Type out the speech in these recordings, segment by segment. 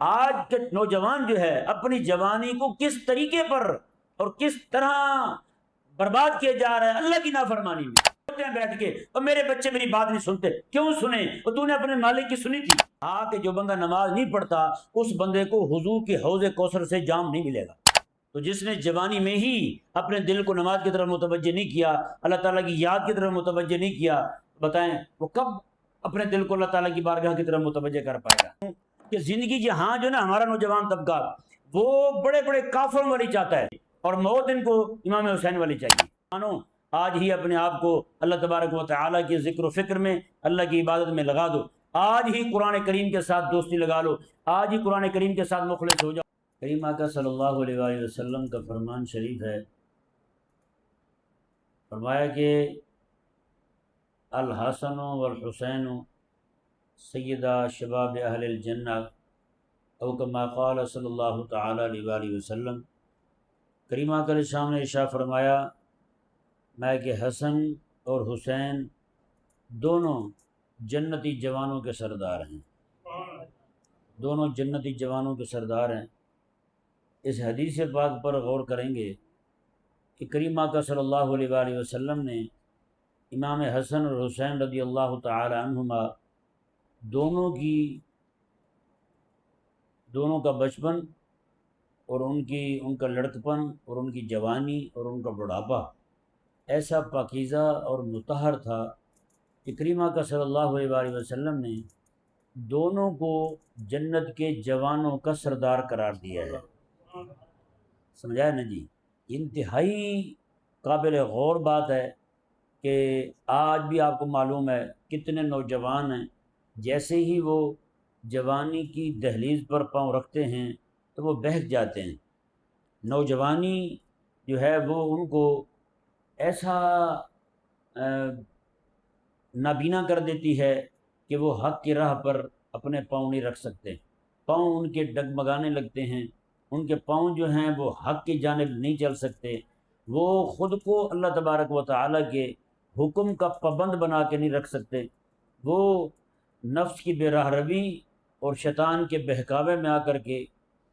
آج کے نوجوان جو ہے اپنی جوانی کو کس طریقے پر اور کس طرح برباد کیے جا رہے ہیں اللہ کی نافرمانی میں بیٹھ کے، اور میرے بچے میری بات نہیں سنتے، کیوں سنیں؟ اور تو نے اپنے مالک کی سنی تھی؟ کہ جو بندہ نماز نہیں پڑھتا اس بندے کو حضور کے حوض کوثر سے جام نہیں ملے گا۔ تو جس نے جوانی میں ہی اپنے دل کو نماز کی طرف متوجہ نہیں کیا، اللہ تعالیٰ کی یاد کی طرف متوجہ نہیں کیا، بتائیں وہ کب اپنے دل کو اللہ تعالیٰ کی بارگاہ کی طرف متوجہ کر پائے گا؟ کہ زندگی جہاں جو نا ہمارا نوجوان طبقہ وہ بڑے بڑے کافروں والی چاہتا ہے، اور موت ان کو امام حسین والی چاہیے۔ مانو آج ہی اپنے آپ کو اللہ تبارک و تعالیٰ کی ذکر و فکر میں، اللہ کی عبادت میں لگا دو، آج ہی قرآن کریم کے ساتھ دوستی لگا لو، آج ہی قرآن کریم کے ساتھ مخلص ہو جاؤ۔ کریم آقا صلی اللہ علیہ وآلہ وسلم کا فرمان شریف ہے، فرمایا کہ الحسن والحسین سیدہ شباب اہل الجنہ، او کما قال صلی اللہ تعالی علیہ وآلہ وسلم۔ کریم آقا علیہ السلام نے ارشاد فرمایا میں کہ حسن اور حسین دونوں جنتی جوانوں کے سردار ہیں، دونوں جنتی جوانوں کے سردار ہیں۔ اس حدیث پاک پر غور کریں گے کہ کریم آقا صلی اللہ علیہ وآلہ وسلم نے امام حسن اور حسین رضی اللہ تعالی عنہما دونوں کا بچپن اور ان کا لڑکپن اور ان کی جوانی اور ان کا بڑھاپا ایسا پاکیزہ اور مطہر تھا کہ کریم آقا صلی اللہ علیہ وآلہ وسلم نے دونوں کو جنت کے جوانوں کا سردار قرار دیا ہے۔ سمجھا ہے نا جی؟ انتہائی قابل غور بات ہے کہ آج بھی آپ کو معلوم ہے کتنے نوجوان ہیں جیسے ہی وہ جوانی کی دہلیز پر پاؤں رکھتے ہیں تو وہ بہک جاتے ہیں۔ نوجوانی جو ہے وہ ان کو ایسا نابینا کر دیتی ہے کہ وہ حق کی راہ پر اپنے پاؤں نہیں رکھ سکتے، پاؤں ان کے ڈگمگانے لگتے ہیں، ان کے پاؤں جو ہیں وہ حق کی جانب نہیں چل سکتے، وہ خود کو اللہ تبارک و تعالیٰ کے حکم کا پابند بنا کے نہیں رکھ سکتے، وہ نفس کی بے راہ روی اور شیطان کے بہکاوے میں آ کر کے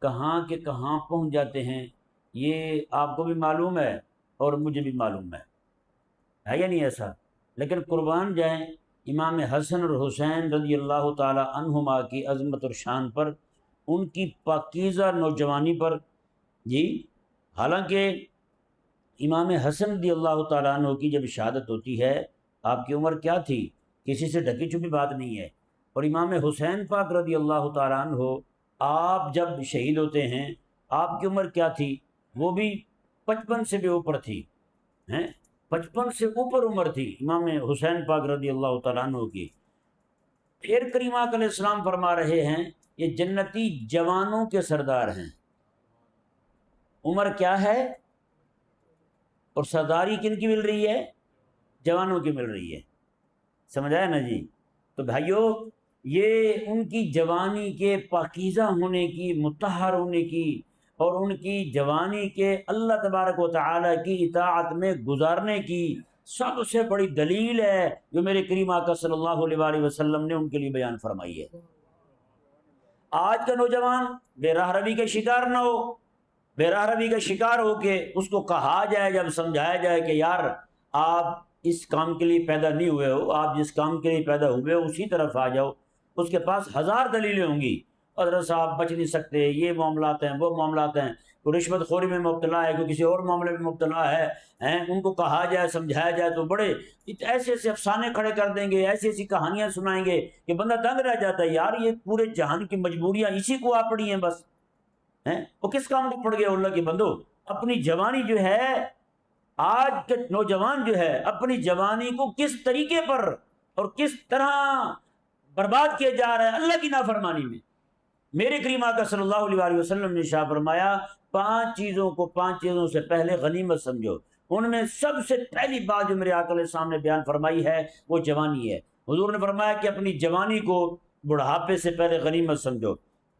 کہاں کے کہاں پہنچ جاتے ہیں۔ یہ آپ کو بھی معلوم ہے اور مجھے بھی معلوم ہے یا نہیں ایسا؟ لیکن قربان جائیں امام حسن اور حسین رضی اللہ تعالی عنہما کی عظمت اور شان پر، ان کی پاکیزہ نوجوانی پر۔ جی حالانکہ امام حسن رضی اللہ تعالیٰ عنہ کی جب شہادت ہوتی ہے آپ کی عمر کیا تھی؟ کسی سے ڈھکی چھپی بات نہیں ہے۔ اور امام حسین پاک رضی اللہ تعالیٰ عنہ آپ جب شہید ہوتے ہیں آپ کی عمر کیا تھی؟ وہ بھی 55 سے بھی اوپر تھی، 55 سے اوپر عمر تھی امام حسین پاک رضی اللہ تعالیٰ عنہ کی۔ پھر کریم آقا علیہ السلام فرما رہے ہیں یہ جنتی جوانوں کے سردار ہیں۔ عمر کیا ہے اور سرداری کن کی مل رہی ہے؟ جوانوں کی مل رہی ہے۔ سمجھ آیا نا جی؟ تو بھائیو یہ ان کی جوانی کے پاکیزہ ہونے کی، مطہر ہونے کی، اور ان کی جوانی کے اللہ تبارک و تعالیٰ کی اطاعت میں گزارنے کی سب سے بڑی دلیل ہے جو میرے کریم آقا صلی اللہ علیہ وآلہ وسلم نے ان کے لیے بیان فرمائی ہے۔ آج کا نوجوان بے راہ روی کا شکار نہ ہو، بے راہ روی کا شکار ہو کے اس کو کہا جائے، جب سمجھایا جائے کہ یار آپ اس کام کے لیے پیدا نہیں ہوئے ہو، آپ جس کام کے لیے پیدا ہوئے ہو اسی طرف آ جاؤ، اس کے پاس ہزار دلیلیں ہوں گی، حضرت صاحب بچ نہیں سکتے، یہ معاملات ہیں، وہ معاملات ہیں، کوئی رشوت خوری میں مبتلا ہے، کوئی کسی اور معاملے میں مبتلا ہے، ان کو کہا جائے سمجھایا جائے تو بڑے ایسے ایسے افسانے کھڑے کر دیں گے، ایسی ایسی کہانیاں سنائیں گے کہ بندہ دنگ رہ جاتا ہے، یار یہ پورے جہان کی مجبوریاں اسی کو آ پڑی ہیں بس، وہ کس کام کو پڑ گیا اللہ کے بندو؟ اپنی جوانی جو ہے، آج کے نوجوان جو ہے اپنی جوانی کو کس طریقے پر اور کس طرح برباد کیے جا رہے ہیں اللہ کی نافرمانی میں۔ میرے کریم آقا صلی اللہ علیہ وآلہ وسلم نے شاہ فرمایا 5 چیزوں سے پہلے غنیمت سمجھو۔ ان میں سب سے پہلی بات جو میرے آقا علیہ السلام نے بیان فرمائی ہے وہ جوانی ہے۔ حضور نے فرمایا کہ اپنی جوانی کو بڑھاپے سے پہلے غنیمت سمجھو۔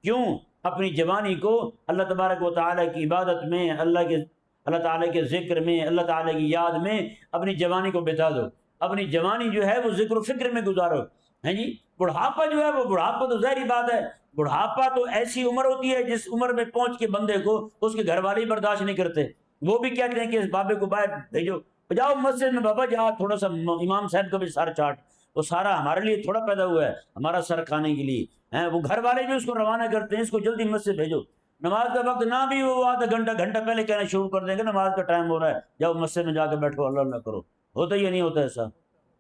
کیوں؟ اپنی جوانی کو اللہ تبارک و تعالیٰ کی عبادت میں، اللہ تعالیٰ کے ذکر میں، اللہ تعالیٰ کی یاد میں اپنی جوانی کو بتا دو۔ اپنی جوانی جو ہے وہ ذکر و فکر میں گزارو، جی بڑھاپا جو ہے وہ بڑھاپا تو ظاہری بات ہے، بڑھاپا تو ایسی عمر ہوتی ہے جس عمر میں پہنچ کے بندے کو اس کے گھر والے ہی برداشت نہیں کرتے، وہ بھی کہتے ہیں کہ اس بابے کو باہر بھیجو، جاؤ مسجد میں بابا جا تھوڑا سا امام صاحب کا بھی سر چاٹ، وہ سارا ہمارے لیے تھوڑا پیدا ہوا ہے ہمارا سر کھانے کے لیے ہیں، وہ گھر والے بھی اس کو روانہ کرتے ہیں اس کو جلدی مسجد بھیجو، نماز کا وقت نہ بھی وہ آدھا گھنٹہ پہلے کہنا شروع کر دیں گے نماز کا ٹائم ہو رہا ہے، جاؤ مسجد میں جا کے بیٹھو اللہ اللہ کرو، ہوتا ہی نہیں ہوتا ایسا؟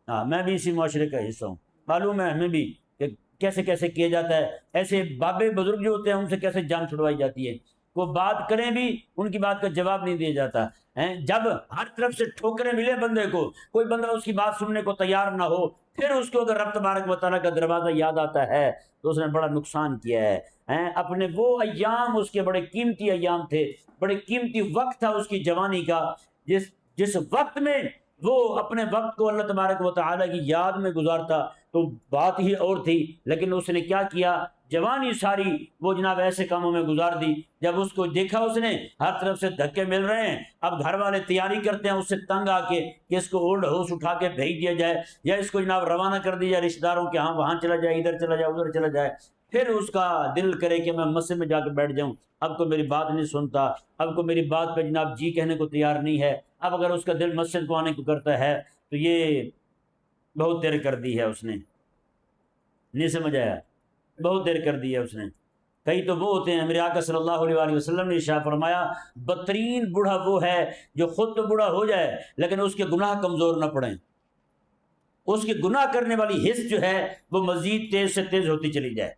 ہاں میں بھی اسی معاشرے کا حصہ ہوں، معلوم ہے ہمیں بھی کہ کیسے کیسے کیا جاتا ہے، ایسے بابے بزرگ جو ہوتے ہیں ان سے کیسے جان چھڑوائی جاتی ہے، وہ بات کریں بھی ان کی بات کا جواب نہیں دیا جاتا ہے، جب ہر طرف سے ٹھوکریں ملے بندے کو، کوئی بندہ اس کی بات سننے کو تیار نہ ہو، پھر اس کو اگر رب تبارک و تعالیٰ کا دروازہ یاد آتا ہے تو اس نے بڑا نقصان کیا ہے، اپنے وہ ایام اس کے بڑے قیمتی ایام تھے، بڑے قیمتی وقت تھا اس کی جوانی کا، جس وقت میں وہ اپنے وقت کو اللہ تبارک و تعالیٰ کی یاد میں گزارتا تو بات ہی اور تھی، لیکن اس نے کیا کیا، جوانی ساری وہ جناب ایسے کاموں میں گزار دی، جب اس کو دیکھا اس نے ہر طرف سے دھکے مل رہے ہیں، اب گھر والے تیاری کرتے ہیں اس سے تنگ آ کے کہ اس کو اولڈ ہاؤس اٹھا کے بھیج دیا جائے یا اس کو جناب روانہ کر دیا جائے رشتہ داروں کے ہاں، وہاں چلا جائے ادھر چلا جائے ادھر چلا جائے، پھر اس کا دل کرے کہ میں مسجد میں جا کے بیٹھ جاؤں، اب کو میری بات نہیں سنتا، اب کو میری بات پہ جناب جی کہنے کو تیار نہیں ہے، اب اگر اس کا دل مسجد کو آنے کو کرتا ہے تو یہ بہت دیر کر دی ہے اس نے، نہیں سمجھ آیا، بہت دیر کر دی ہے اس نے۔ کئی تو وہ ہوتے ہیں، میرے آقا صلی اللہ علیہ وآلہ وسلم نے ارشاد فرمایا بدترین بوڑھا وہ ہے جو خود تو بوڑھا ہو جائے لیکن اس کے گناہ کمزور نہ پڑیں، اس کی گناہ کرنے والی حس جو ہے وہ مزید تیز سے تیز ہوتی چلی جائے۔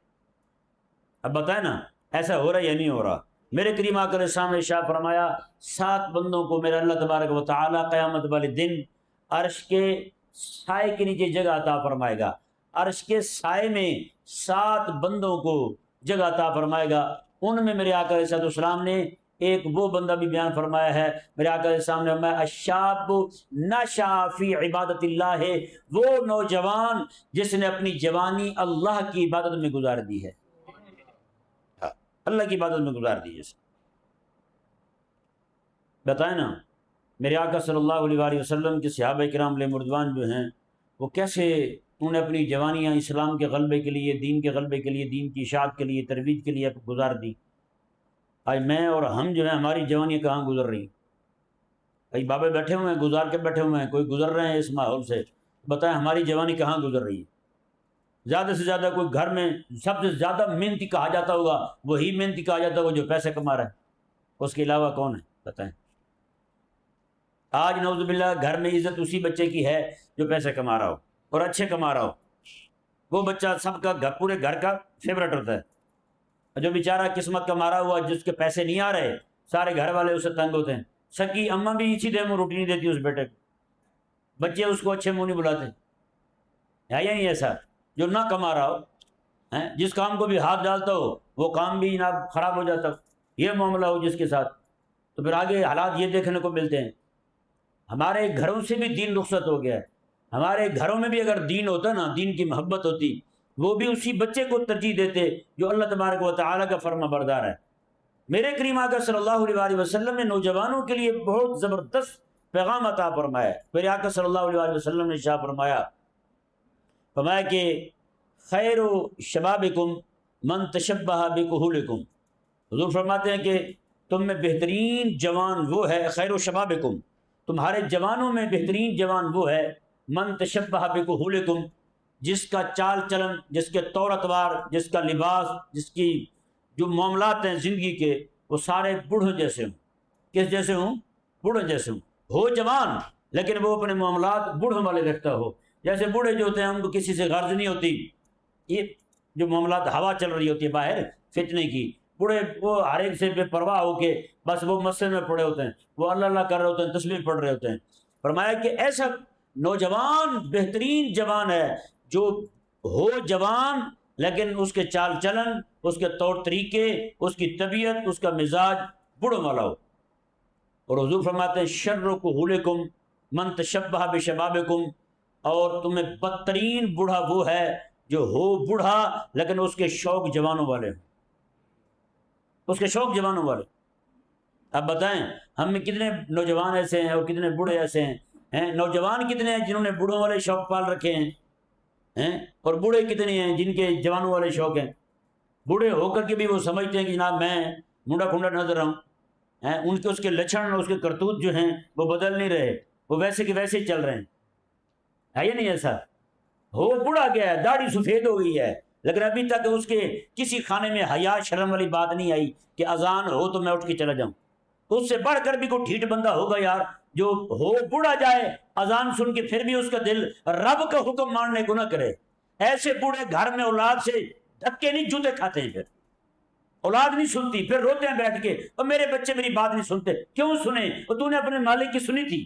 اب بتائیں نا ایسا ہو رہا ہے یا نہیں ہو رہا؟ میرے کریم آقا علیہ السلام نے ارشاد فرمایا 7 بندوں کو میرا اللہ تبارک و تعالی قیامت والے دن عرش کے سائے کے نیچے جگہ عطا فرمائے گا، عرش کے سائے میں 7 بندوں کو جگہ عطا فرمائے گا، ان میں میرے آقا علیہ السلام نے ایک وہ بندہ بھی بیان فرمایا ہے، میرے آقا علیہ السلام نے فرمایا الشاب نشأ فی عبادت اللہ ہے، وہ نوجوان جس نے اپنی جوانی اللہ کی عبادت میں گزار دی ہے، اللہ کی عبادت میں گزار دی ہے۔ بتائیں نا میرے آقا صلی اللہ علیہ وآلہ وسلم کے صحابہ کرام علیہ رضوان جو ہیں وہ کیسے انہوں نے اپنی جوانیاں اسلام کے غلبے کے لیے، دین کے غلبے کے لیے، دین کی اشاعت کے لیے، ترویج کے لیے گزار دی۔ آج میں اور ہم جو ہیں ہماری جوانیاں کہاں گزر رہی ہیں؟ کئی بابے بیٹھے ہوئے ہیں، گزار کے بیٹھے ہوئے ہیں، کوئی گزر رہے ہیں اس ماحول سے، بتائیں ہماری جوانی کہاں گزر رہی ہے؟ زیادہ سے زیادہ کوئی گھر میں سب سے زیادہ محنتی کہا جاتا ہوگا وہی محنتی کہا جاتا ہوگا جو پیسے کما رہا ہے، اس کے علاوہ کون ہے بتائیں؟ آج نعوذ باللہ گھر میں عزت اسی بچے کی ہے جو پیسے کما رہا ہو اور اچھے کما رہا ہو، وہ بچہ سب کا پورے گھر کا فیورٹ ہوتا ہے، جو بیچارہ قسمت کا مارا ہوا جس کے پیسے نہیں آ رہے سارے گھر والے اسے تنگ ہوتے ہیں، سکی اماں بھی اسی دے میں روٹی نہیں دیتی اس بیٹے کو، بچے اس کو اچھے منہ نہیں بلاتے، ہے یا نہیں ایسا؟ جو نہ کما رہا ہو، جس کام کو بھی ہاتھ ڈالتا ہو وہ کام بھی جناب خراب ہو جاتا ہو، یہ معاملہ ہو جس کے ساتھ، تو پھر آگے حالات یہ دیکھنے کو ملتے ہیں۔ ہمارے گھروں سے بھی دین رخصت ہو گیا ہے، ہمارے گھروں میں بھی اگر دین ہوتا نا، دین کی محبت ہوتی، وہ بھی اسی بچے کو ترجیح دیتے جو اللہ تبارک و تعالیٰ کا فرما بردار ہے۔ میرے کریم آقا صلی اللہ علیہ وآلہ وسلم نے نوجوانوں کے لیے بہت زبردست پیغام عطا فرمایا ہے۔ میرے آقا صلی اللہ علیہ وآلہ وسلم نے ارشاد فرمایا کہ خیر شبابکم من تشبہ بکہولکم، حضور فرماتے ہیں کہ تم میں بہترین جوان وہ ہے، خیر شبابکم، تمہارے جوانوں میں بہترین جوان وہ ہے، من تشبہ بکہولکم، جس کا چال چلن، جس کے طور اتوار، جس کا لباس، جس کی جو معاملات ہیں زندگی کے وہ سارے بوڑھوں جیسے ہوں۔ کس جیسے ہوں؟ بوڑھوں جیسے ہو جوان لیکن وہ اپنے معاملات بوڑھوں والے رکھتا ہو، جیسے بوڑھے جو ہوتے ہیں ان کو کسی سے غرض نہیں ہوتی، یہ جو معاملات ہوا چل رہی ہوتی ہے باہر فتنے کی، بوڑھے وہ ہر ایک سے بے پرواہ ہو کے بس وہ مسجد میں پڑے ہوتے ہیں، وہ اللہ اللہ کر رہے ہوتے ہیں، تسبیح پڑھ رہے ہوتے ہیں۔ فرمایا کہ ایسا نوجوان بہترین جوان ہے جو ہو جوان لیکن اس کے چال چلن، اس کے طور طریقے، اس کی طبیعت، اس کا مزاج بوڑھوں والا ہو۔ اور حضور فرماتے ہیں شرکم من تشبہ بشبابکم، اور تمہیں بدترین بوڑھا وہ ہے جو ہو بوڑھا لیکن اس کے شوق جوانوں والے ہوں، اس کے شوق جوانوں والے۔ اب بتائیں ہم میں کتنے نوجوان ایسے ہیں اور کتنے بوڑھے ایسے ہیں؟ نوجوان کتنے ہیں جنہوں نے بوڑھوں والے شوق پال رکھے ہیں؟ ہیں، اور بوڑھے کتنے ہیں جن کے جوانوں والے شوق ہیں، بوڑھے ہو کر کے بھی وہ سمجھتے ہیں کہ جناب میں منڈا کھنڈا نظر رہا ہوں، ان کے اس کے لچھن، اس کے کرتوت جو ہیں وہ بدل نہیں رہے، وہ ویسے کے ویسے چل رہے ہیں، ہے یا نہیں ایسا؟ ہو بوڑھا گیا ہے، داڑھی سفید ہو گئی ہے، لیکن ابھی تک اس کے کسی کھانے میں حیا شرم والی بات نہیں آئی کہ اذان ہو تو میں اٹھ کے چلا جاؤں۔ اس سے بڑھ کر بھی کوئی ڈھیٹ بندہ ہوگا یار جو ہو بوڑھا جائے اذان سن کے پھر بھی اس کا دل رب کا حکم ماننے کو نہ کرے۔ ایسے بوڑھے گھر میں اولاد سے دھکے نہیں جوتے کھاتے ہیں، پھر اولاد نہیں سنتی، پھر روتے ہیں بیٹھ کے، اور میرے بچے میری بات نہیں سنتے۔ کیوں سنیں؟ اور تو نے اپنے مالک کی سنی تھی،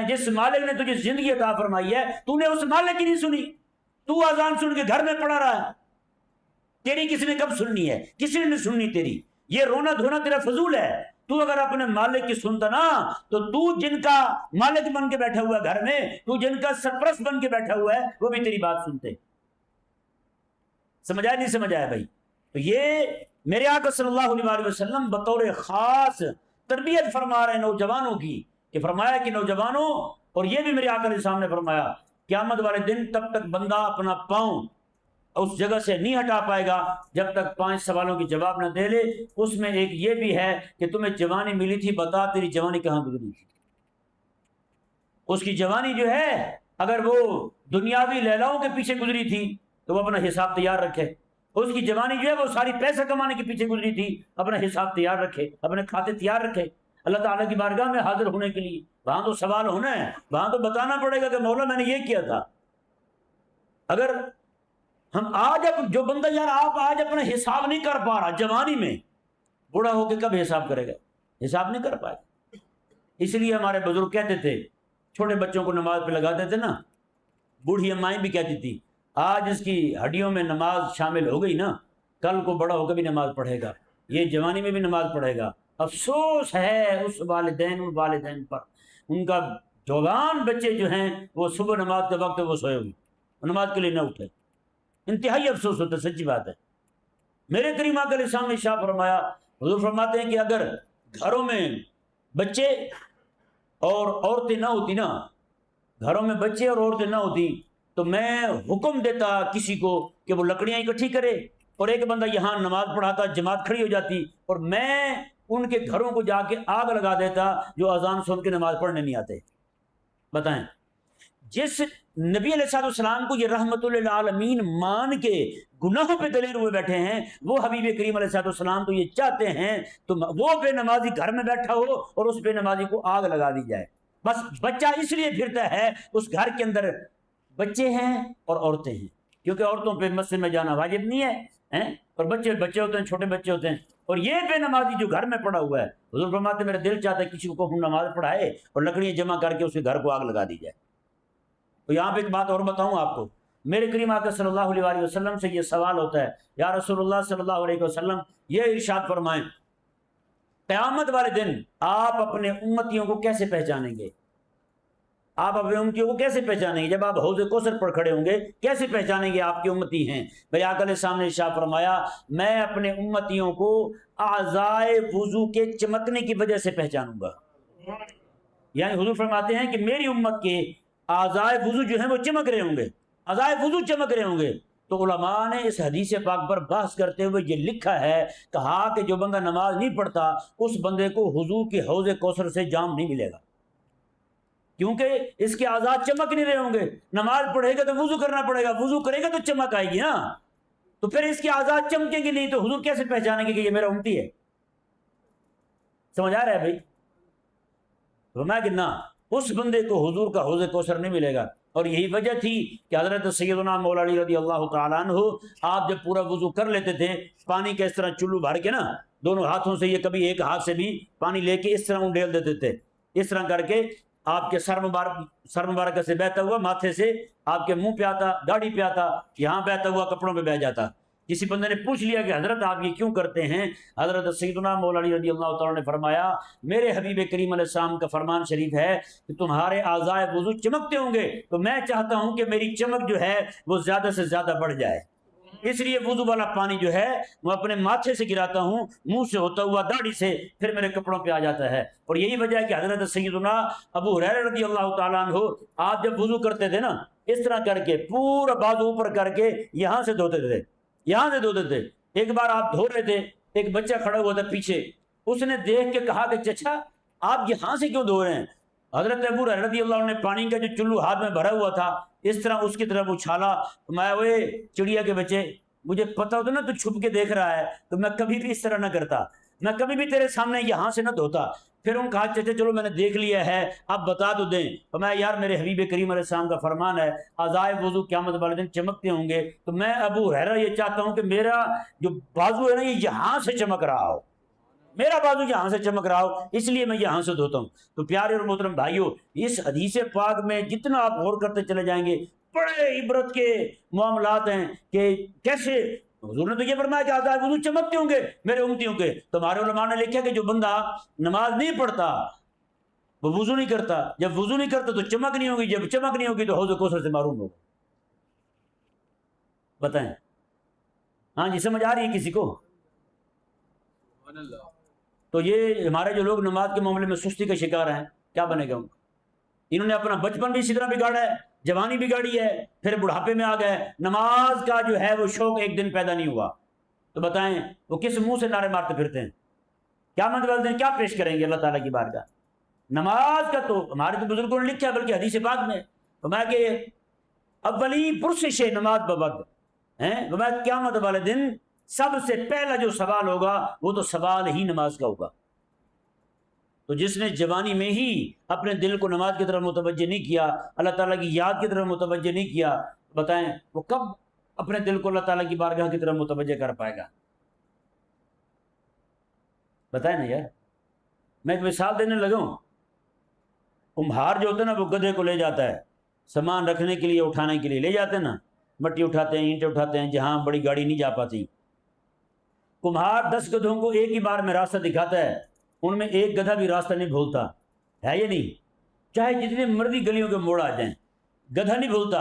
جس مالک نے تجھے زندگی عطا فرمائی ہے تو نے اس مالک کی نہیں سنی، تو اذان سن کے گھر میں پڑا رہا ہے، تیری کسی نے کب سننی ہے؟ کسی نے نہیں سننی تیری، یہ رونا دھونا تیرا فضول ہے۔ تو اگر اپنے مالک کی سنتا نا تو تو جن کا مالک بن کے بیٹھا ہوا ہے گھر میں، تو جن کا سرپرست بن کے بیٹھا ہوا ہے، وہ بھی تیری بات سنتے۔ سمجھ آیا نہیں سمجھ آیا بھائی؟ تو یہ میرے آقا صلی اللہ علیہ وسلم بطور خاص تربیت فرما رہے ہیں نوجوانوں کی، کہ فرمایا کہ نوجوانوں، اور یہ بھی میرے آقا علیہ السلام نے فرمایا قیامت والے دن تب تک بندہ اپنا پاؤں اس جگہ سے نہیں ہٹا پائے گا جب تک 5 سوالوں کی جواب نہ دے لے۔ اس میں ایک یہ بھی ہے کہ تمہیں جوانی ملی تھی، بتا تیری جوانی کہاں گزری تھی۔ اس کی جوانی جو ہے اگر وہ دنیاوی لیلاؤں کے پیچھے گزری تھی تو وہ اپنا حساب تیار رکھے، اس کی جوانی جو ہے وہ ساری پیسہ کمانے کے پیچھے گزری تھی، اپنا حساب تیار رکھے، اپنے کھاتے تیار رکھے اللہ تعالیٰ کی بارگاہ میں حاضر ہونے کے لیے۔ وہاں تو سوال ہونا ہے، وہاں تو بتانا پڑے گا کہ مولا میں نے یہ کیا تھا۔ اگر ہم آج اب جو بندہ یار آپ آج اپنا حساب نہیں کر پا رہا جوانی میں، بوڑھا ہو کے کب حساب کرے گا؟ حساب نہیں کر پائے۔ اس لیے ہمارے بزرگ کہتے تھے چھوٹے بچوں کو نماز پہ لگاتے تھے نا، بوڑھی امائیں بھی کہتی تھی آج اس کی ہڈیوں میں نماز شامل ہو گئی نا، کل کو بڑا ہو کے بھی نماز پڑھے گا، یہ جوانی میں بھی نماز پڑھے گا۔ افسوس ہے اس والدین پر، ان کا جوان بچے جو ہیں وہ صبح نماز کے وقت وہ سوئے ہوئے، نماز کے لیے نہ اٹھے، انتہائی افسوس ہوتا ہے، سچی بات ہے۔ میرے کریم آقا علیہ السلام نے ارشاد فرمایا، حضور فرماتے ہیں کہ اگر گھروں میں بچے اور عورتیں نہ ہوتی نا، گھروں میں بچے اور عورتیں نہ ہوتی تو میں حکم دیتا کسی کو کہ وہ لکڑیاں اکٹھی کرے، اور ایک بندہ یہاں نماز پڑھاتا، جماعت کھڑی ہو جاتی، اور میں ان کے گھروں کو جا کے آگ لگا دیتا جو اذان سن کے نماز پڑھنے نہیں آتے۔ بتائیں، جس نبی علیہ السلام کو یہ رحمت للعالمین مان کے گناہوں پہ دلیر ہوئے بیٹھے ہیں، وہ حبیب کریم علیہ السلام تو یہ چاہتے ہیں تو وہ بے نمازی گھر میں بیٹھا ہو اور اس بے نمازی کو آگ لگا دی جائے۔ بس بچہ اس لیے پھرتا ہے اس گھر کے اندر بچے ہیں اور عورتیں ہیں، کیونکہ عورتوں پہ مسجد میں جانا واجب نہیں ہے، اور بچے ہوتے ہیں، چھوٹے بچے ہوتے ہیں، اور یہ بے نمازی جو گھر میں پڑا ہوا ہے، حضور فرماتے ہیں میرا دل چاہتا ہے کسی کو نماز پڑھائے اور لکڑیاں جمع کر کے اس کے گھر کو آگ لگا دی جائے۔ تو یہاں پہ ایک بات اور بتاؤں آپ کو، میرے کریم آقا صلی اللہ علیہ وسلم سے یہ سوال ہوتا ہے، یا رسول اللہ صلی اللہ علیہ وسلم یہ ارشاد فرمائیں قیامت والے دن آپ اپنے امتیوں کو کیسے پہچانیں گے؟ آپ اپنے امتیوں کو کیسے پہچانیں گے؟ جب آپ حوض کوثر پر کھڑے ہوں گے کیسے پہچانیں گے آپ کے امتی ہیں؟ میرے آقا علیہ السلام نے ارشاد فرمایا میں اپنے امتیوں کو اعضائے وضو کے چمکنے کی وجہ سے پہچانوں گا۔ یعنی حضور فرماتے ہیں کہ میری امت کے اعضائے وضو جو ہیں وہ چمک رہے ہوں گے، اعضائے وضو چمک رہے ہوں گے۔ تو علماء نے اس حدیث پاک پر بحث کرتے ہوئے یہ لکھا ہے، کہا کہ جو بندہ نماز نہیں پڑھتا اس بندے کو حضور کے حوض کوثر سے جام نہیں ملے گا، کیونکہ اس کے اعضاء چمک نہیں رہے ہوں گے۔ نماز پڑھے گا تو وضو کرنا پڑے گا، وضو کرے گا تو چمک آئے گی نا، تو پھر اس کے اعضاء چمکیں گے نہیں تو حضور کیسے پہچانیں گے کہ یہ میرا امتی ہے؟ سمجھ آ رہا ہے بھائی؟ فرمایا کہ نہ، اس بندے کو حضور کا حوض کوثر نہیں ملے گا۔ اور یہی وجہ تھی کہ حضرت سیدنا مولا علی رضی اللہ تعالیٰ عنہ آپ جب پورا وضو کر لیتے تھے، پانی کے اس طرح چلو بھر کے نا دونوں ہاتھوں سے، یہ کبھی ایک ہاتھ سے بھی پانی لے کے اس طرح انڈیل دیتے تھے، اس طرح کر کے آپ کے سر مبارک سے بہتا ہوا ماتھے سے آپ کے منہ پہ آتا، داڑھی پہ آتا، یہاں بہتا ہوا کپڑوں پہ بہ جاتا۔ کسی بندے نے پوچھ لیا کہ حضرت آپ یہ کیوں کرتے ہیں؟ حضرت سیدنا مولا علی رضی اللہ تعالیٰ نے فرمایا میرے حبیب کریم علیہ السلام کا فرمان شریف ہے کہ تمہارے اعضائے وضو چمکتے ہوں گے، تو میں چاہتا ہوں کہ میری چمک جو ہے وہ زیادہ سے زیادہ بڑھ جائے۔ اس لیے وضو والا پانی جو ہے وہ اپنے ماتھے سے گراتا ہوں، منہ سے ہوتا ہوا داڑھی سے، پھر میرے کپڑوں پہ آ جاتا ہے۔ اور یہی وجہ ہے کہ حضرت سیدنا ابو ہریرہ رضی اللہ تعالیٰ عنہ آپ جب وضو کرتے تھے نا، اس طرح کر کے پورا بازو اوپر کر کے یہاں سے دھوتے تھے، یہاں سے دھوتے تھے۔ ایک بار آپ دھو رہے تھے، ایک بچہ کھڑا ہوا تھا پیچھے، اس نے دیکھ کے کہا کہ چچا آپ یہاں سے کیوں دھو رہے ہیں؟ حضرت ابو ہریرہ رضی اللہ عنہ نے پانی کا جو چلو ہاتھ میں بھرا ہوا تھا اس طرح اس کی طرف اچھالا، میں وہ چڑیا کے بچے، مجھے پتا ہوتا نا تو چھپ کے دیکھ رہا ہے تو میں کبھی بھی اس طرح نہ کرتا، میں کبھی بھی تیرے سامنے یہاں سے نہ دھوتا۔ پھر ان کہا چچا چلو میں نے دیکھ لیا ہے اب بتا تو دیں۔ تو میں یار میرے حبیب کریم علیہ السلام کا فرمان ہے اعضائے وضو قیامت والے دن چمکتے ہوں گے، تو میں ابو ہریرہ یہ چاہتا ہوں کہ میرا جو بازو ہے نا یہ یہاں سے چمک رہا ہو، میرا بازو یہاں سے چمک رہا ہو، اس لیے میں یہاں سے دھوتا ہوں۔ تو پیارے اور محترم بھائیوں، اس حدیث پاک میں جتنا آپ غور کرتے چلے جائیں گے بڑے عبرت کے معاملات ہیں کہ کیسے حضور نے تو یہ فرمایا کہ آزاد وضو چمکتے ہوں گے میرے امتیوں کے۔ تمہارے علماء نے لکھا کہ جو بندہ نماز نہیں پڑھتا وہ وضو نہیں کرتا، جب وضو نہیں کرتا تو چمک نہیں ہوگی، جب چمک نہیں ہوگی تو حوض کوثر سے محروم ہوگا۔ بتائیں، ہاں جی سمجھ آ رہی ہے کسی کو؟ تو یہ ہمارے جو لوگ نماز کے معاملے میں سستی کا شکار ہیں، کیا بنے گا ان کو؟ انہوں نے اپنا بچپن بھی اسی طرح بگاڑا ہے، جوانی بگاڑی ہے، پھر بڑھاپے میں آ گئے، نماز کا جو ہے وہ شوق ایک دن پیدا نہیں ہوا۔ تو بتائیں وہ کس منہ سے نعرے مارتے پھرتے ہیں؟ کیا مطلب دن کیا پیش کریں گے اللہ تعالیٰ کی بارگاہ؟ نماز کا تو ہمارے تو بزرگوں نے لکھا ہے، بلکہ حدیث پاک میں فرمایا کہ اولی پرسش نماز بوقت ہیں، فرمایا قیامت والے دن سب سے پہلا جو سوال ہوگا وہ تو سوال ہی نماز کا ہوگا۔ تو جس نے جوانی میں ہی اپنے دل کو نماز کی طرف متوجہ نہیں کیا، اللہ تعالیٰ کی یاد کی طرف متوجہ نہیں کیا، بتائیں وہ کب اپنے دل کو اللہ تعالیٰ کی بارگاہ کی طرف متوجہ کر پائے گا؟ بتائیں نا یار۔ میں ایک مثال دینے لگا ہوں، کمہار جو ہوتا ہے نا وہ گدھے کو لے جاتا ہے سامان رکھنے کے لیے، اٹھانے کے لیے لے جاتے ہیں نا، مٹی اٹھاتے ہیں، اینٹیں اٹھاتے ہیں جہاں بڑی گاڑی نہیں جا پاتی۔ کمہار 10 گدھوں کو ایک ہی بار میں راستہ دکھاتا ہے، ان میں ایک گدھا بھی راستہ نہیں بھولتا ہے، یہ نہیں، چاہے جتنے مرضی گلیوں کے موڑ آ جائیں گدھا نہیں بھولتا۔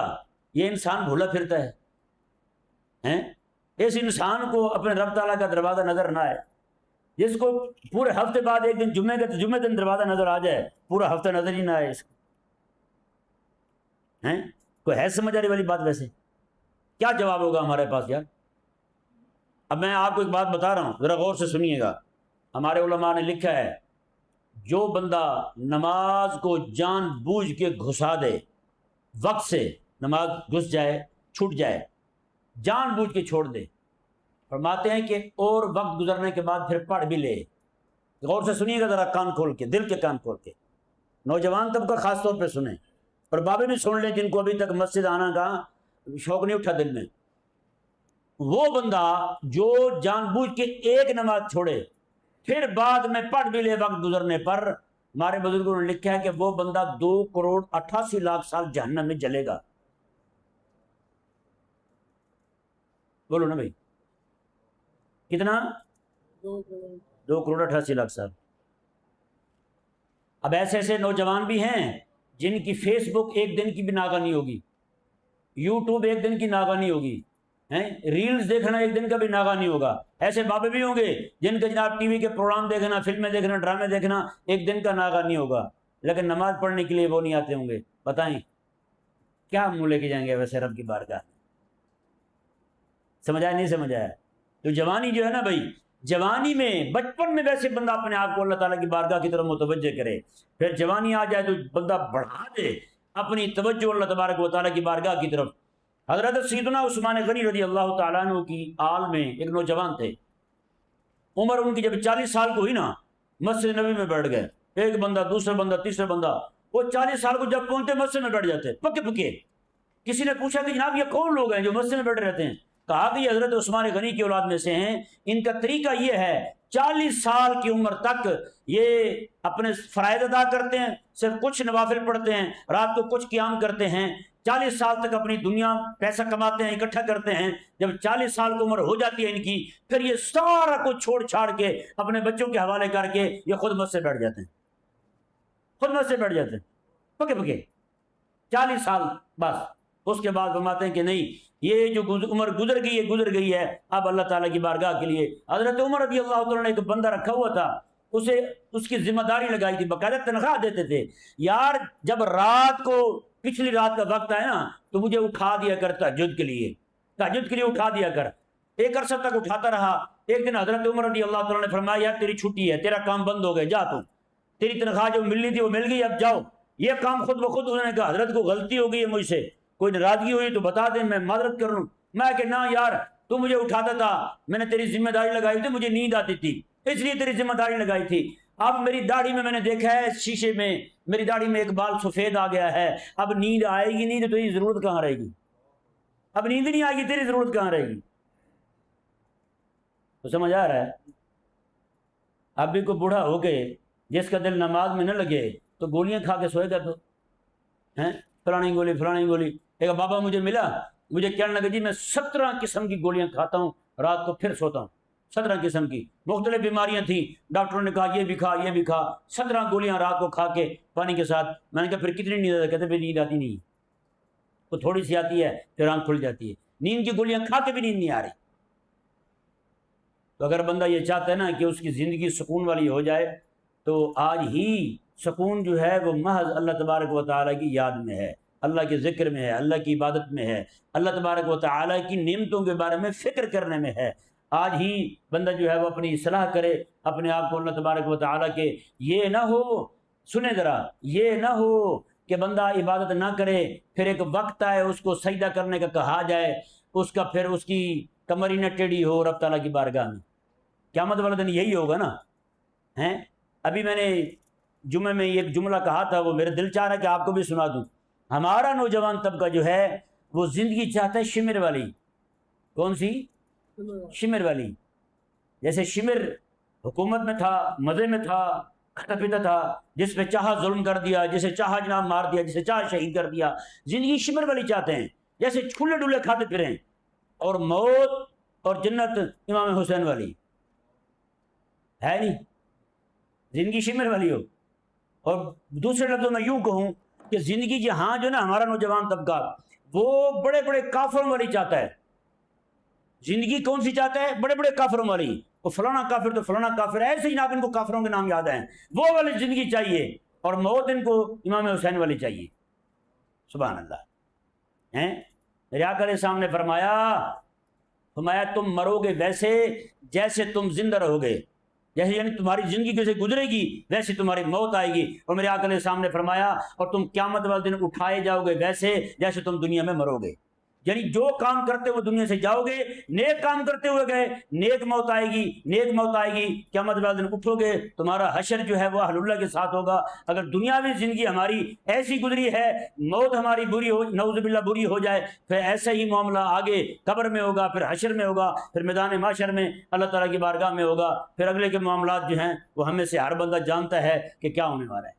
یہ انسان بھولا پھرتا ہے، اس انسان کو اپنے رب تعالیٰ کا دروازہ نظر نہ آئے، جس کو پورے ہفتے بعد ایک دن جمعے دن دروازہ نظر آ جائے، پورا ہفتہ نظر ہی نہ آئے اس کو، کوئی ہے سمجھ آنے والی بات؟ ویسے کیا جواب ہوگا ہمارے پاس یار؟ اب میں آپ کو ایک بات بتا رہا ہوں، ذرا غور سے سنیے گا۔ ہمارے علماء نے لکھا ہے جو بندہ نماز کو جان بوجھ کے گھسا دے، وقت سے نماز گھس جائے، چھوٹ جائے، جان بوجھ کے چھوڑ دے، فرماتے ہیں کہ اور وقت گزرنے کے بعد پھر پڑھ بھی لے۔ غور سے سنیے گا ذرا، کان کھول کے، دل کے کان کھول کے، نوجوان طبقہ خاص طور پہ سنیں، اور بابے بھی سن لیں جن کو ابھی تک مسجد آنا کا شوق نہیں اٹھا دل میں۔ وہ بندہ جو جان بوجھ کے ایک نماز چھوڑے پھر بعد میں پڑھ بھی لے وقت گزرنے پر، ہمارے بزرگوں نے لکھا ہے کہ وہ بندہ 2,88,00,000 سال جہنم میں جلے گا۔ بولو نا بھائی، کتنا؟ 2,88,00,000 سال۔ اب ایسے ایسے نوجوان بھی ہیں جن کی فیس بک ایک دن کی بھی ناغہ نہیں ہوگی، یوٹیوب ایک دن کی ناغہ نہیں ہوگی، ریلز دیکھنا ایک دن کا بھی ناغہ نہیں ہوگا۔ ایسے بابے بھی ہوں گے جن کا جناب ٹی وی کے پروگرام دیکھنا، فلمیں دیکھنا، ڈرامے دیکھنا ایک دن کا ناغہ نہیں ہوگا، لیکن نماز پڑھنے کے لیے وہ نہیں آتے ہوں گے۔ بتائیں کیا منہ لے کے جائیں گے ویسے رب کی بارگاہ؟ سمجھ آیا نہیں سمجھ آیا؟ تو جوانی جو ہے نا بھائی، جوانی میں بچپن میں ویسے بندہ اپنے آپ کو اللہ تعالیٰ کی بارگاہ کی طرف متوجہ کرے، پھر جوانی آ جائے تو بندہ بڑھا دے اپنی توجہ اللہ تبارک و تعالیٰ کی بارگاہ کی طرف۔ حضرت سیدنا عثمان غنی رضی اللہ تعالیٰ عنہ کی آل میں ایک نوجوان تھے، عمر ان کی جب 40 سال کو ہوئی نا، مسجد نبی میں بیٹھ گئے، ایک بندہ، دوسرا بندہ، تیسرا بندہ، وہ 40 سال کو جب پہنچتے مسجد میں بیٹھ جاتے پکے پکے۔ کسی نے پوچھا کہ جناب یہ کون لوگ ہیں جو مسجد میں بیٹھے رہتے ہیں؟ کہا کہ یہ حضرت عثمان غنی کی اولاد میں سے ہیں، ان کا طریقہ یہ ہے 40 سال کی عمر تک یہ اپنے فرائض ادا کرتے ہیں، صرف کچھ نوافل پڑھتے ہیں، رات کو کچھ قیام کرتے ہیں، 40 سال تک اپنی دنیا پیسہ کماتے ہیں، اکٹھا کرتے ہیں، جب 40 سال کی عمر ہو جاتی ہے ان کی، پھر یہ سارا کچھ چھوڑ چھاڑ کے اپنے بچوں کے حوالے کر کے یہ خود مسجد بیٹھ جاتے ہیں، خود مسجد بیٹھ جاتے ہیں پکے پکے 40 سال بس۔ اس کے بعد فرماتے ہیں کہ نہیں، یہ جو عمر گزر گئی ہے، اب اللہ تعالیٰ کی بارگاہ کے لیے حضرت عمر رضی اللہ تعالیٰ نے ایک بندہ رکھا ہوا تھا، اسے اس کی ذمہ داری لگائی تھی، باقاعدہ تنخواہ دیتے تھے، یار جب رات کو پچھلی رات کا وقت آئے نا تو مجھے اٹھا دیا کر تہجد کے لیے اٹھا دیا کر۔ ایک عرصہ تک اٹھاتا رہا۔ ایک دن حضرت عمر رضی اللہ تعالیٰ نے فرمایا یار تیری چھٹی ہے، تیرا کام بند ہو گیا، جا تو، تیری تنخواہ جو ملنی تھی وہ مل گئی، اب جاؤ۔ یہ کام خود بخود انہوں نے کہا حضرت کو غلطی ہو گئی ہے مجھ سے، کوئی ناراضگی ہوئی تو بتا دیں میں معذرت کر لوں۔ میں کہ نہ یار تو مجھے اٹھاتا تھا، میں نے تیری ذمہ داری لگائی تھی، مجھے نیند آتی تھی اس لیے تیری ذمہ داری لگائی تھی۔ اب میری داڑھی میں نے دیکھا ہے شیشے میں میری داڑھی میں ایک بال سفید آ گیا ہے، اب نیند آئے گی نہیں تو تیری ضرورت کہاں رہے گی؟ اب نیند نہیں آئے گی، تیری ضرورت کہاں رہے گی؟ تو سمجھ آ رہا ہے؟ اب بھی کوئی بوڑھا ہو کے جس کا دل نماز میں نہ لگے تو گولیاں کھا کے سوئے گا تو فلانی گولی۔ ایک بابا مجھے ملا، مجھے کہنے لگا جی میں 17 قسم کی گولیاں کھاتا ہوں، رات کو پھر سوتا ہوں، 17 قسم کی مختلف بیماریاں تھیں، ڈاکٹروں نے کہا یہ بھی کھا 17 گولیاں رات کو کھا کے پانی کے ساتھ۔ میں نے کہا پھر کتنی نیند آتی؟ کہتے پھر نیند آتی نہیں، تو تھوڑی سی آتی ہے پھر آنکھ کھل جاتی ہے، نیند کی گولیاں کھا کے بھی نیند نہیں آ رہی۔ تو اگر بندہ یہ چاہتا ہے نا کہ اس کی زندگی سکون والی ہو جائے تو آج ہی سکون جو ہے وہ محض اللہ تبارک و تعالیٰ کی یاد میں ہے، اللہ کے ذکر میں ہے، اللہ کی عبادت میں ہے، اللہ تبارک و تعالیٰ کی نعمتوں کے بارے میں فکر کرنے میں ہے۔ آج ہی بندہ جو ہے وہ اپنی اصلاح کرے اپنے آپ کو اللہ تبارک و تعالیٰ کے، یہ نہ ہو، سنیں ذرا، یہ نہ ہو کہ بندہ عبادت نہ کرے پھر ایک وقت آئے اس کو سجدہ کرنے کا کہا جائے، اس کا پھر اس کی کمر ہی نہ ٹیڑھی ہو رب تعالیٰ کی بارگاہ میں۔ قیامت والے دن یہی ہوگا نا۔ ابھی میں نے جمعے میں ایک جملہ کہا تھا، وہ میرے دل چاہ رہا ہے کہ آپ کو بھی سنا دوں۔ ہمارا نوجوان طبقہ جو ہے وہ زندگی چاہتا ہے شمر والی۔ کون سی؟ شمر والی۔ جیسے شمر حکومت میں تھا، مزے میں تھا، کھٹا پیتا تھا، جس پہ چاہا ظلم کر دیا، جسے چاہا جناب مار دیا، جسے چاہا شہید کر دیا۔ زندگی شمر والی چاہتے ہیں، جیسے چھولے ڈولے کھاتے پھریں، اور موت اور جنت امام حسین والی ہے نہیں، زندگی شمر والی ہو۔ اور دوسرے لفظوں میں یوں کہوں کہ زندگی جہاں جو نا ہمارا نوجوان طبقہ وہ بڑے بڑے کافروں والی چاہتا ہے۔ زندگی کون سی چاہتا ہے؟ بڑے بڑے کافروں والی، وہ فلانا کافر تو فلانا کافر، ایسے ہی ان کو کافروں کے نام یاد ہیں، وہ والی زندگی چاہیے، اور موت ان کو امام حسین والی چاہیے۔ سبحان اللہ۔ میرے آقا علیہ السلام نے فرمایا تم مرو گے ویسے جیسے تم زندہ رہو گے، جیسے یعنی تمہاری زندگی جیسے گزرے گی ویسے تمہاری موت آئے گی۔ اور میرے آقا علیہ السلام نے فرمایا اور تم قیامت والے دن اٹھائے جاؤ گے ویسے جیسے تم دنیا میں مرو گے۔ یعنی جو کام کرتے ہوئے دنیا سے جاؤ گے، نیک کام کرتے ہوئے گئے، نیک موت آئے گی، قیامت والے دن اٹھو گے، تمہارا حشر جو ہے وہ اہل اللہ کے ساتھ ہوگا۔ اگر دنیاوی زندگی ہماری ایسی گزری ہے، موت ہماری بری ہو، نعوذ باللہ بری ہو جائے، پھر ایسا ہی معاملہ آگے قبر میں ہوگا، پھر حشر میں ہوگا، پھر میدان محشر میں اللہ تعالیٰ کی بارگاہ میں ہوگا، پھر اگلے کے معاملات جو ہیں وہ ہمیں سے ہر بندہ جانتا ہے کہ کیا ہونے والا ہے۔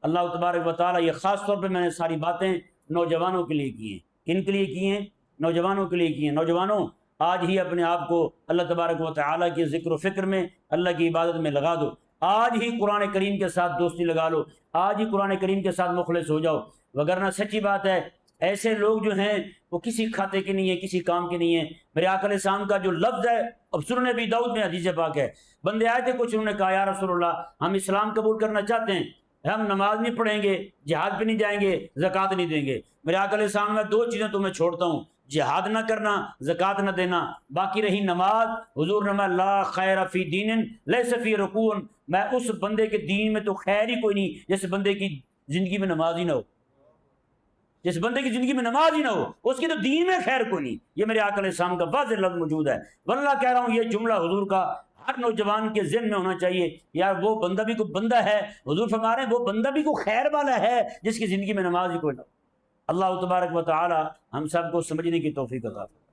اللہ تبارک و تعالیٰ یہ خاص طور پہ میں نے ساری باتیں نوجوانوں کے لیے کی ہیں۔ کن کے لیے کی ہیں؟ نوجوانوں کے لیے کی ہیں۔ نوجوانوں آج ہی اپنے آپ کو اللہ تبارک و تعالیٰ کی ذکر و فکر میں، اللہ کی عبادت میں لگا دو۔ آج ہی قرآن کریم کے ساتھ دوستی لگا لو، آج ہی قرآن کریم کے ساتھ مخلص ہو جاؤ، وگرنہ سچی بات ہے ایسے لوگ جو ہیں وہ کسی کھاتے کے نہیں ہیں، کسی کام کے نہیں ہیں۔ میرے آقا علیہ السلام کا جو لفظ ہے، اب سنن ابی داؤد میں حدیث پاک ہے، بندے آئے تھے کچھ، انہوں نے کہا یا رسول اللہ ہم اسلام قبول کرنا چاہتے ہیں، ہم نماز نہیں پڑھیں گے، جہاد پہ نہیں جائیں گے، زکوٰۃ نہیں دیں گے۔ میرے آقا علیہ السلام میں 2 چیزیں تمہیں چھوڑتا ہوں، جہاد نہ کرنا، زکوٰۃ نہ دینا، باقی رہی نماز، حضور نے لا خیر فی دین لیس فی رکوع، میں اس بندے کے دین میں تو خیر ہی کوئی نہیں جس بندے کی زندگی میں نماز ہی نہ ہو، جس بندے کی زندگی میں نماز ہی نہ ہو اس کی تو دین میں خیر کوئی نہیں۔ یہ میرے آقا علیہ السلام کا واضح لفظ موجود ہے۔ واللہ کہہ رہا ہوں یہ جملہ حضور کا ہر نوجوان کے ذہن میں ہونا چاہیے، یار وہ بندہ بھی کوئی بندہ ہے، حضور فرما رہے ہیں وہ بندہ بھی کوئی خیر والا ہے جس کی زندگی میں نماز ہی کوئی نہ ہو۔ اللہ تبارک و تعالی ہم سب کو سمجھنے کی توفیق عطا فرمائے۔